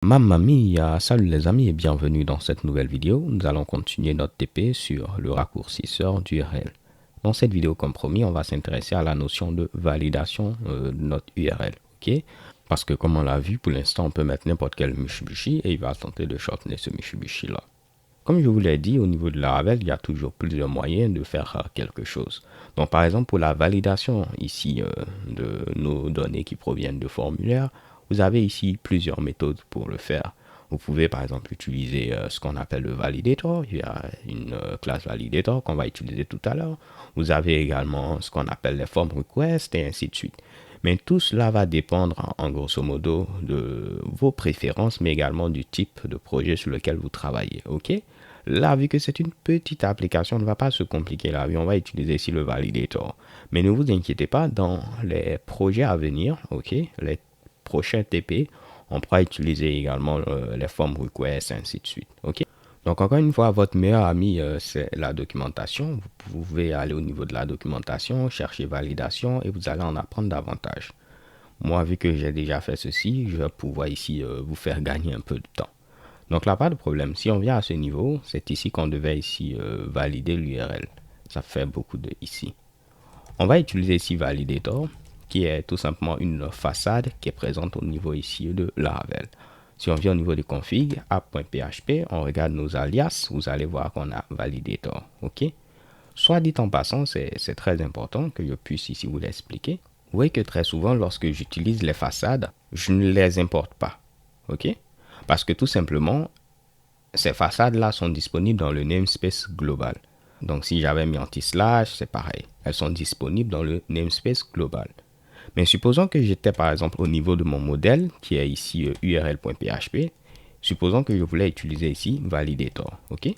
Mamma mia, salut les amis et bienvenue dans cette nouvelle vidéo. Nous allons continuer notre TP sur le raccourcisseur d'URL. Dans cette vidéo, comme promis, on va s'intéresser à la notion de validation de notre URL. Ok? Parce que comme on l'a vu, pour l'instant, on peut mettre n'importe quel Mitsubishi et il va tenter de shortener ce Mitsubishi là. Comme je vous l'ai dit, au niveau de Laravel, il y a toujours plusieurs moyens de faire quelque chose. Donc par exemple, pour la validation ici de nos données qui proviennent de formulaires, vous avez ici plusieurs méthodes pour le faire. Vous pouvez par exemple utiliser ce qu'on appelle le validator. Il y a une classe validator qu'on va utiliser tout à l'heure. Vous avez également ce qu'on appelle les form requests et ainsi de suite. Mais tout cela va dépendre en grosso modo de vos préférences, mais également du type de projet sur lequel vous travaillez. Ok? Là, vu que c'est une petite application, on ne va pas se compliquer la vie. On va utiliser ici le validator. Mais ne vous inquiétez pas, dans les projets à venir, ok, les prochains TP, on pourra utiliser également les form requests, ainsi de suite. Ok? Donc, encore une fois, votre meilleur ami, c'est la documentation. Vous pouvez aller au niveau de la documentation, chercher validation et vous allez en apprendre davantage. Moi, vu que j'ai déjà fait ceci, je vais pouvoir ici vous faire gagner un peu de temps. Donc là, pas de problème. Si on vient à ce niveau, c'est ici qu'on devait ici valider l'URL. Ça fait beaucoup de ici. On va utiliser ici Validator, qui est tout simplement une façade qui est présente au niveau ici de Laravel. Si on vient au niveau des configs, app.php, on regarde nos alias, vous allez voir qu'on a Validator. OK? Soit dit en passant, c'est très important que je puisse ici vous l'expliquer. Vous voyez que très souvent, lorsque j'utilise les façades, je ne les importe pas. OK? Parce que tout simplement, ces façades-là sont disponibles dans le namespace global. Donc si j'avais mis anti-slash, c'est pareil. Elles sont disponibles dans le namespace global. Mais supposons que j'étais par exemple au niveau de mon modèle, qui est ici url.php. Supposons que je voulais utiliser ici validator. OK?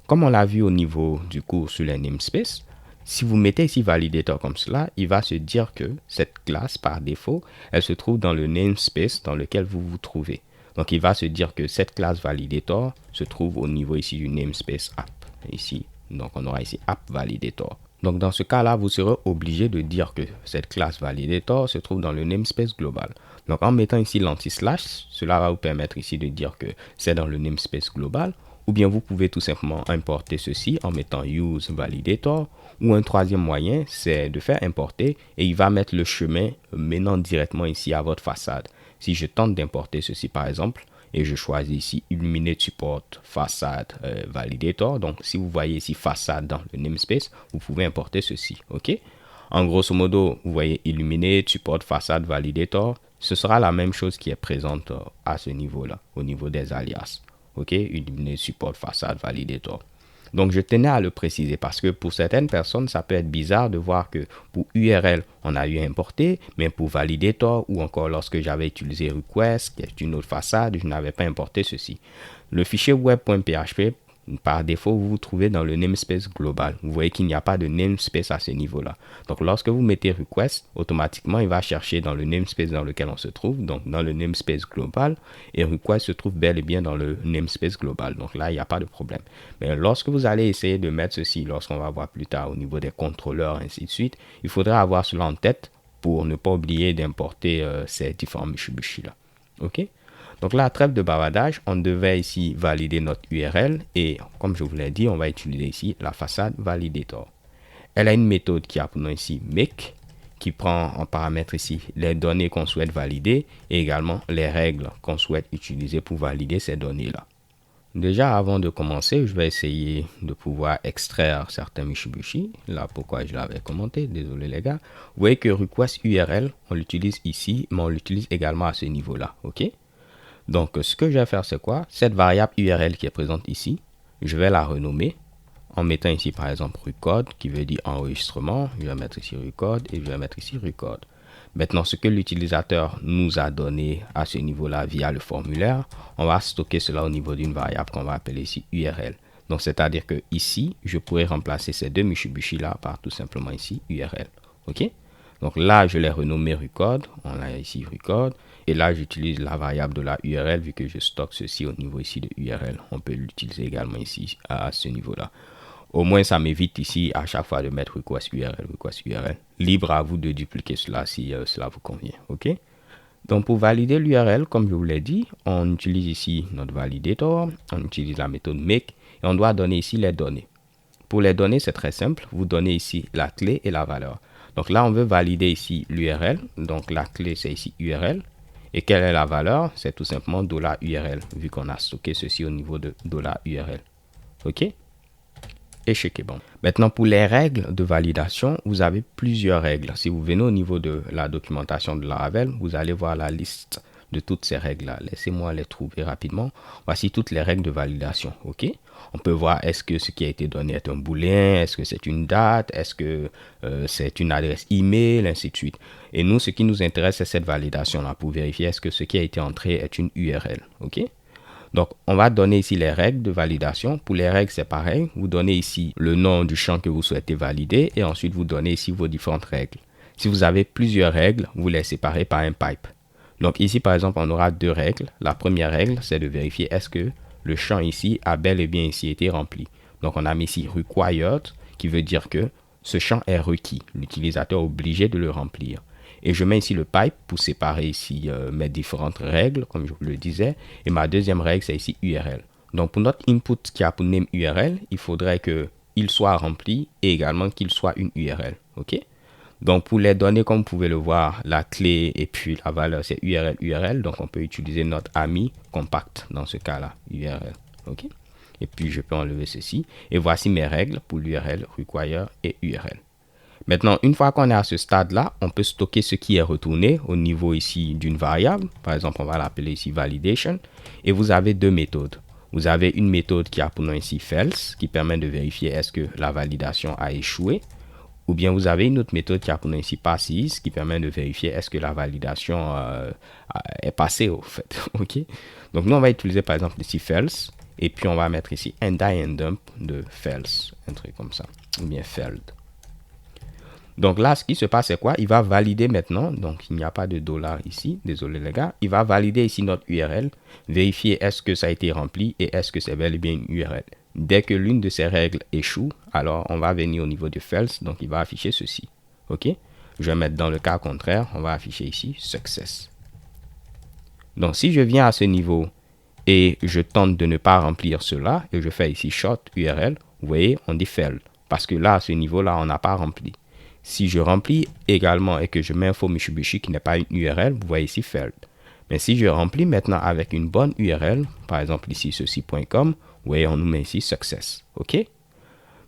Comme on l'a vu au niveau du cours sur les namespaces, si vous mettez ici validator comme cela, il va se dire que cette classe, par défaut, elle se trouve dans le namespace dans lequel vous vous trouvez. Donc, il va se dire que cette classe validator se trouve au niveau ici du namespace app. Ici, donc on aura ici app validator. Donc, dans ce cas-là, vous serez obligé de dire que cette classe validator se trouve dans le namespace global. Donc, en mettant ici l'anti-slash, cela va vous permettre ici de dire que c'est dans le namespace global. Ou bien vous pouvez tout simplement importer ceci en mettant use validator. Ou un troisième moyen, c'est de faire importer et il va mettre le chemin menant directement ici à votre façade. Si je tente d'importer ceci par exemple, et je choisis ici Illuminate Support Façade Validator. Donc si vous voyez ici façade dans le namespace, vous pouvez importer ceci. Ok? En grosso modo, vous voyez Illuminate Support Façade Validator. Ce sera la même chose qui est présente à ce niveau-là, au niveau des alias. Ok, Illuminate Support Façade Validator. Donc je tenais à le préciser parce que pour certaines personnes, ça peut être bizarre de voir que pour URL, on a eu importé, mais pour Validator ou encore lorsque j'avais utilisé Request, qui est une autre façade, je n'avais pas importé ceci. Le fichier web.php, par défaut, vous vous trouvez dans le namespace global. Vous voyez qu'il n'y a pas de namespace à ce niveau-là. Donc, lorsque vous mettez request, automatiquement, il va chercher dans le namespace dans lequel on se trouve, donc dans le namespace global, et request se trouve bel et bien dans le namespace global. Donc là, il n'y a pas de problème. Mais lorsque vous allez essayer de mettre ceci, lorsqu'on va voir plus tard au niveau des contrôleurs, ainsi de suite, il faudra avoir cela en tête pour ne pas oublier d'importer ces différents Mitsubishi-là. OK? Donc là, trêve de bavardage, on devait ici valider notre URL et comme je vous l'ai dit, on va utiliser ici la façade validator. Elle a une méthode qui a pour nom ici make, qui prend en paramètre ici les données qu'on souhaite valider et également les règles qu'on souhaite utiliser pour valider ces données-là. Déjà, avant de commencer, je vais essayer de pouvoir extraire certains Mitsubishi. Là, pourquoi je l'avais commenté, désolé les gars. Vous voyez que request URL, on l'utilise ici, mais on l'utilise également à ce niveau-là, ok? Donc, ce que je vais faire, c'est quoi? Cette variable URL qui est présente ici, je vais la renommer en mettant ici, par exemple, record, qui veut dire enregistrement. Je vais mettre ici record et je vais mettre ici record. Maintenant, ce que l'utilisateur nous a donné à ce niveau-là via le formulaire, on va stocker cela au niveau d'une variable qu'on va appeler ici URL. Donc, c'est-à-dire que ici, je pourrais remplacer ces deux Mitsubishi-là par tout simplement ici URL. OK? Donc là, je l'ai renommé record. On a ici record. Et là, j'utilise la variable de la URL vu que je stocke ceci au niveau ici de URL. On peut l'utiliser également ici à ce niveau-là. Au moins, ça m'évite ici à chaque fois de mettre request URL, request URL. Libre à vous de dupliquer cela si cela vous convient. OK? Donc pour valider l'URL, comme je vous l'ai dit, on utilise ici notre validator, on utilise la méthode make et on doit donner ici les données. Pour les données, c'est très simple. Vous donnez ici la clé et la valeur. Donc là, on veut valider ici l'URL. Donc la clé, c'est ici URL. Et quelle est la valeur? C'est tout simplement $URL, vu qu'on a stocké ceci au niveau de $URL. OK? Échec est bon. Maintenant, pour les règles de validation, vous avez plusieurs règles. Si vous venez au niveau de la documentation de Laravel, vous allez voir la liste de toutes ces règles-là. Laissez-moi les trouver rapidement. Voici toutes les règles de validation. OK? On peut voir est-ce que ce qui a été donné est un booléen, est-ce que c'est une date, est-ce que c'est une adresse email, ainsi de suite. Et nous, ce qui nous intéresse, c'est cette validation-là pour vérifier est-ce que ce qui a été entré est une URL. OK? Donc, on va donner ici les règles de validation. Pour les règles, c'est pareil. Vous donnez ici le nom du champ que vous souhaitez valider et ensuite vous donnez ici vos différentes règles. Si vous avez plusieurs règles, vous les séparez par un pipe. Donc ici, par exemple, on aura deux règles. La première règle, c'est de vérifier est-ce que le champ ici a bel et bien ici été rempli. Donc, on a mis ici required, qui veut dire que ce champ est requis. L'utilisateur est obligé de le remplir. Et je mets ici le pipe pour séparer ici mes différentes règles, comme je vous le disais. Et ma deuxième règle, c'est ici URL. Donc, pour notre input qui a pour name URL, il faudrait qu'il soit rempli et également qu'il soit une URL. OK? Donc, pour les données, comme vous pouvez le voir, la clé et puis la valeur, c'est URL, URL. Donc, on peut utiliser notre ami compact dans ce cas-là, URL. OK? Et puis, je peux enlever ceci. Et voici mes règles pour l'URL, require et URL. Maintenant, une fois qu'on est à ce stade-là, on peut stocker ce qui est retourné au niveau ici d'une variable. Par exemple, on va l'appeler ici validation. Et vous avez deux méthodes. Vous avez une méthode qui a pour nom ici false, qui permet de vérifier est-ce que la validation a échoué. Ou bien vous avez une autre méthode qui a pour nom ici passes, qui permet de vérifier est-ce que la validation est passée au fait. OK? Donc nous, on va utiliser par exemple ici false. Et puis on va mettre ici and dump de false. Un truc comme ça. Ou bien failed. Donc là, ce qui se passe, c'est quoi? Il va valider maintenant. Donc, il n'y a pas de dollar ici. Désolé, les gars. Il va valider ici notre URL. Vérifier est-ce que ça a été rempli et est-ce que c'est bel et bien une URL. Dès que l'une de ces règles échoue, alors on va venir au niveau de false. Donc, il va afficher ceci. OK? Je vais mettre dans le cas contraire. On va afficher ici success. Donc, si je viens à ce niveau et je tente de ne pas remplir cela et je fais ici short URL, vous voyez, on dit failed. Parce que là, à ce niveau-là, on n'a pas rempli. Si je remplis également et que je mets info Mitsubishi qui n'est pas une URL, vous voyez ici failed. Mais si je remplis maintenant avec une bonne URL, par exemple ici ceci.com, vous voyez, on nous met ici success. OK?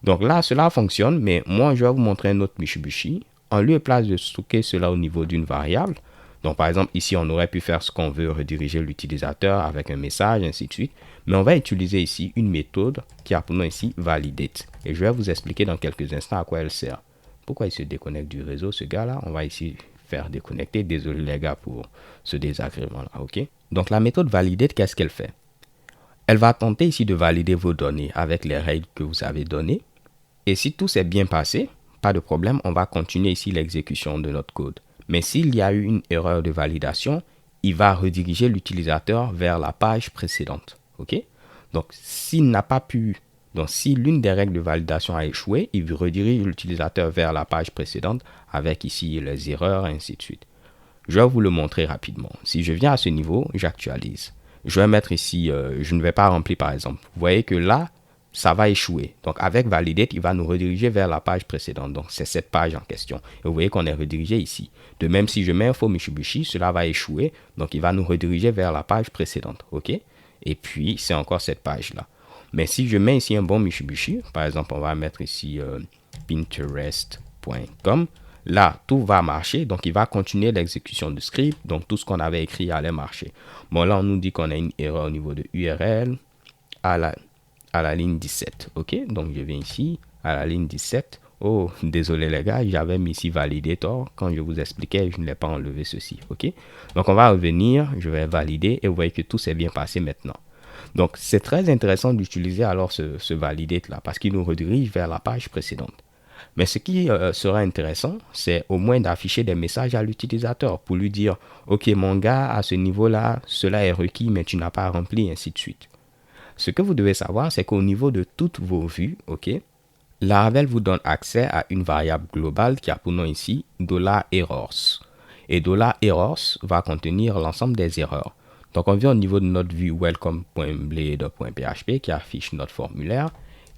Donc là, cela fonctionne, mais moi, je vais vous montrer un autre Mitsubishi. En lieu et place de stocker cela au niveau d'une variable, donc par exemple ici, on aurait pu faire ce qu'on veut, rediriger l'utilisateur avec un message, ainsi de suite. Mais on va utiliser ici une méthode qui a pour nom ici validate. Et je vais vous expliquer dans quelques instants à quoi elle sert. Pourquoi il se déconnecte du réseau, ce gars-là? On va ici faire déconnecter. Désolé les gars pour ce désagrément-là, ok? Donc la méthode validate, qu'est-ce qu'elle fait? Elle va tenter ici de valider vos données avec les règles que vous avez données. Et si tout s'est bien passé, pas de problème, on va continuer ici l'exécution de notre code. Mais s'il y a eu une erreur de validation, il va rediriger l'utilisateur vers la page précédente, ok? Donc s'il n'a pas pu... Donc, si l'une des règles de validation a échoué, il redirige l'utilisateur vers la page précédente avec ici les erreurs, et ainsi de suite. Je vais vous le montrer rapidement. Si je viens à ce niveau, j'actualise. Je vais mettre ici, je ne vais pas remplir par exemple. Vous voyez que là, ça va échouer. Donc, avec validate, il va nous rediriger vers la page précédente. Donc, c'est cette page en question. Et vous voyez qu'on est redirigé ici. De même, si je mets info Mitsubishi, cela va échouer. Donc, il va nous rediriger vers la page précédente. OK? Et puis, c'est encore cette page-là. Mais si je mets ici un bon Mitsubishi, par exemple, on va mettre ici pinterest.com. Là, tout va marcher. Donc, il va continuer l'exécution du script. Donc, tout ce qu'on avait écrit allait marcher. Bon, là, on nous dit qu'on a une erreur au niveau de URL à la ligne 17. OK? Donc, je viens ici à la ligne 17. Oh, désolé les gars, j'avais mis ici validator. Quand je vous expliquais, je ne l'ai pas enlevé ceci. OK? Donc, on va revenir. Je vais valider et vous voyez que tout s'est bien passé maintenant. Donc, c'est très intéressant d'utiliser alors ce validate là parce qu'il nous redirige vers la page précédente. Mais ce qui sera intéressant, c'est au moins d'afficher des messages à l'utilisateur pour lui dire « Ok, mon gars, à ce niveau-là, cela est requis, mais tu n'as pas rempli, ainsi de suite. » Ce que vous devez savoir, c'est qu'au niveau de toutes vos vues, ok, Laravel vous donne accès à une variable globale qui a pour nom ici $errors. Et $errors va contenir l'ensemble des erreurs. Donc, on vient au niveau de notre vue welcome.blade.php qui affiche notre formulaire.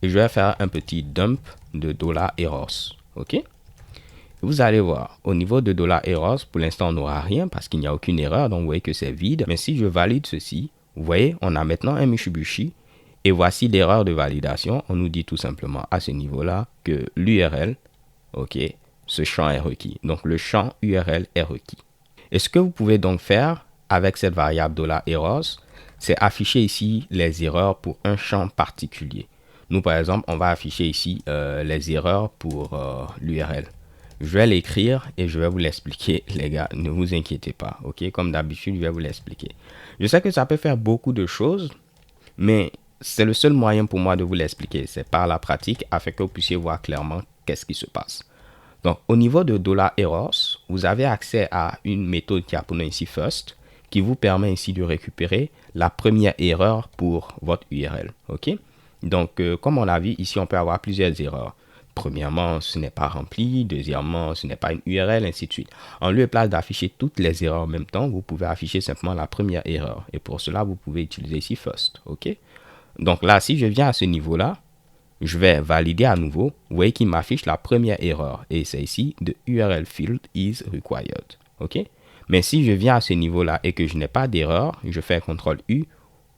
Et je vais faire un petit dump de $errors. OK? Vous allez voir, au niveau de $errors, pour l'instant, on n'aura rien parce qu'il n'y a aucune erreur. Donc, vous voyez que c'est vide. Mais si je valide ceci, vous voyez, on a maintenant un Mitsubishi. Et voici l'erreur de validation. On nous dit tout simplement à ce niveau-là que l'URL, OK, ce champ est requis. Donc, le champ URL est requis. Et ce que vous pouvez donc faire avec cette variable $errors, c'est afficher ici les erreurs pour un champ particulier. Nous, par exemple, on va afficher ici les erreurs pour l'URL. Je vais l'écrire et je vais vous l'expliquer, les gars. Ne vous inquiétez pas, ok? Comme d'habitude, je vais vous l'expliquer. Je sais que ça peut faire beaucoup de choses, mais c'est le seul moyen pour moi de vous l'expliquer. C'est par la pratique afin que vous puissiez voir clairement qu'est-ce qui se passe. Donc, au niveau de $errors, vous avez accès à une méthode qui a pour nom ici first, qui vous permet ici de récupérer la première erreur pour votre URL, ok? Donc, comme on l'a vu, ici, on peut avoir plusieurs erreurs. Premièrement, ce n'est pas rempli. Deuxièmement, ce n'est pas une URL, ainsi de suite. En lieu et place d'afficher toutes les erreurs en même temps, vous pouvez afficher simplement la première erreur. Et pour cela, vous pouvez utiliser ici first, ok? Donc là, si je viens à ce niveau-là, je vais valider à nouveau. Vous voyez qu'il m'affiche la première erreur. Et c'est ici, the URL field is required, ok? Mais si je viens à ce niveau-là et que je n'ai pas d'erreur, je fais CTRL U,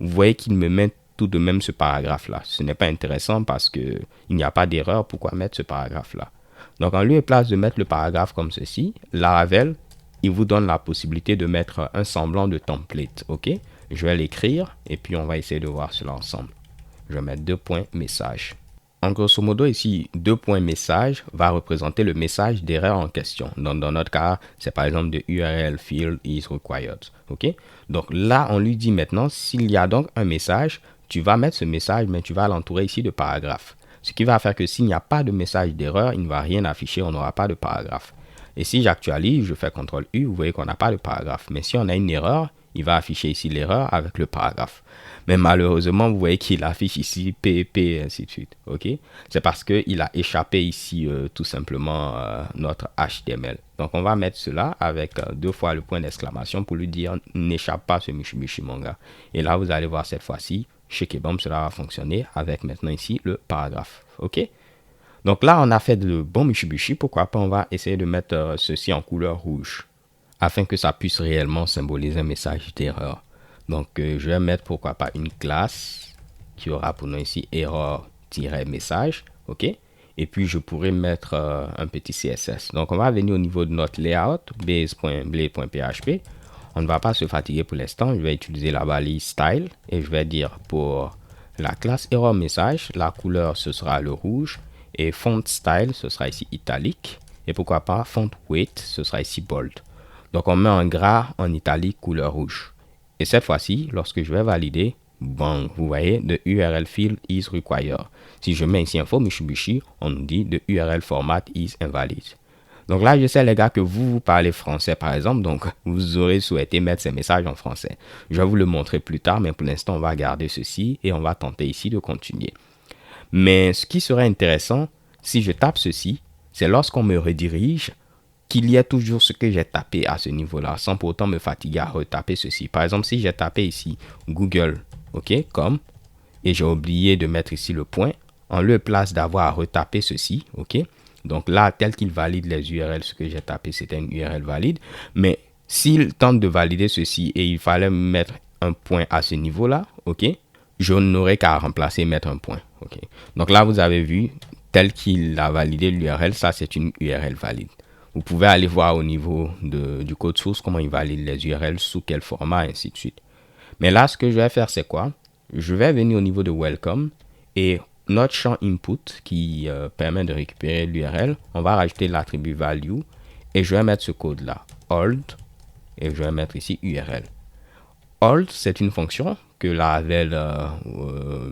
vous voyez qu'il me met tout de même ce paragraphe-là. Ce n'est pas intéressant parce qu'il n'y a pas d'erreur. Pourquoi mettre ce paragraphe-là? Donc, en lieu et place de mettre le paragraphe comme ceci, Laravel, il vous donne la possibilité de mettre un semblant de template. OK? Je vais l'écrire et puis on va essayer de voir cela ensemble. Je vais mettre 2 points message. En grosso modo, ici, 2 points message va représenter le message d'erreur en question. Donc, dans notre cas, c'est par exemple de URL field is required. OK? Donc là, on lui dit maintenant, s'il y a donc un message, tu vas mettre ce message, mais tu vas l'entourer ici de paragraphe. Ce qui va faire que s'il n'y a pas de message d'erreur, il ne va rien afficher, on n'aura pas de paragraphe. Et si j'actualise, je fais CTRL U, vous voyez qu'on n'a pas de paragraphe. Mais si on a une erreur, il va afficher ici l'erreur avec le paragraphe. Mais malheureusement, vous voyez qu'il affiche ici PEP et ainsi de suite. Ok? C'est parce qu'il a échappé ici tout simplement notre HTML. Donc, on va mettre cela avec 2 fois le point d'exclamation pour lui dire n'échappe pas ce Mitsubishi mon gars. Et là, vous allez voir cette fois-ci, chez Kebom, cela va fonctionner avec maintenant ici le paragraphe. Ok? Donc là, on a fait de bon Mitsubishi. Pourquoi pas, on va essayer de mettre ceci en couleur rouge afin que ça puisse réellement symboliser un message d'erreur. Donc, je vais mettre, pourquoi pas, une classe qui aura pour nom ici error-message. OK? Et puis, je pourrais mettre un petit CSS. Donc, on va venir au niveau de notre layout, base.blade.php. On ne va pas se fatiguer pour l'instant. Je vais utiliser la balise style et je vais dire pour la classe error-message, la couleur, ce sera le rouge. Et font style, ce sera ici italique. Et pourquoi pas, font weight, ce sera ici bold. Donc, on met un gras en italique couleur rouge. Et cette fois-ci, lorsque je vais valider, bon, vous voyez, the URL field is required. Si je mets ici info Mitsubishi, on nous dit the URL format is invalid. Donc là, je sais les gars que vous parlez français par exemple, donc vous aurez souhaité mettre ces messages en français. Je vais vous le montrer plus tard, mais pour l'instant, on va garder ceci et on va tenter ici de continuer. Mais ce qui serait intéressant, si je tape ceci, c'est lorsqu'on me redirige, qu'il y ait toujours ce que j'ai tapé à ce niveau-là, sans pour autant me fatiguer à retaper ceci. Par exemple, si j'ai tapé ici Google, ok, comme, et j'ai oublié de mettre ici le point, en lieu et place d'avoir à retaper ceci, ok. Donc là, tel qu'il valide les URL, ce que j'ai tapé, c'était une URL valide. Mais s'il tente de valider ceci et il fallait mettre un point à ce niveau-là, ok, je n'aurais qu'à remplacer, mettre un point, ok. Donc là, vous avez vu, tel qu'il a validé l'URL, ça c'est une URL valide. Vous pouvez aller voir au niveau du code source comment il valide les URL, sous quel format, et ainsi de suite. Mais là, ce que je vais faire, c'est quoi? Je vais venir au niveau de welcome et notre champ input qui permet de récupérer l'URL, on va rajouter l'attribut value et je vais mettre ce code-là, hold, et je vais mettre ici URL. Hold, c'est une fonction que Laravel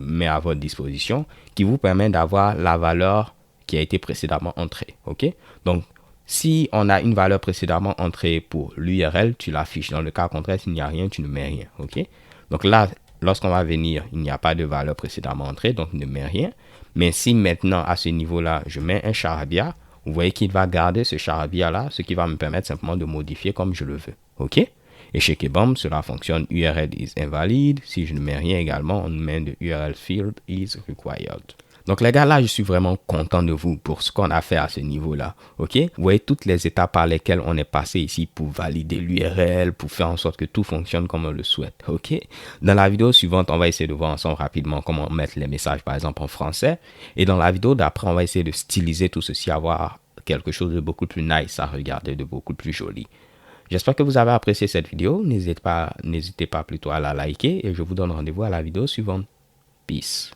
met à votre disposition qui vous permet d'avoir la valeur qui a été précédemment entrée. Ok? Donc, si on a une valeur précédemment entrée pour l'URL, tu l'affiches. Dans le cas contraire, s'il n'y a rien, tu ne mets rien. Ok? Donc là, lorsqu'on va venir, il n'y a pas de valeur précédemment entrée, donc ne mets rien. Mais si maintenant, à ce niveau-là, je mets un charabia, Vous voyez qu'il va garder ce char-via là, ce qui va me permettre simplement de modifier comme je le veux. OK? Et chez Kebum, cela fonctionne URL is invalid. Si je ne mets rien également, on met de URL field is required. Donc les gars, là, je suis vraiment content de vous pour ce qu'on a fait à ce niveau-là. OK? Vous voyez toutes les étapes par lesquelles on est passé ici pour valider l'URL, pour faire en sorte que tout fonctionne comme on le souhaite. OK? Dans la vidéo suivante, on va essayer de voir ensemble rapidement comment mettre les messages, par exemple, en français. Et dans la vidéo d'après, on va essayer de styliser tout ceci, avoir quelque chose de beaucoup plus nice à regarder, de beaucoup plus joli. J'espère que vous avez apprécié cette vidéo. N'hésitez pas plutôt à la liker et je vous donne rendez-vous à la vidéo suivante. Peace.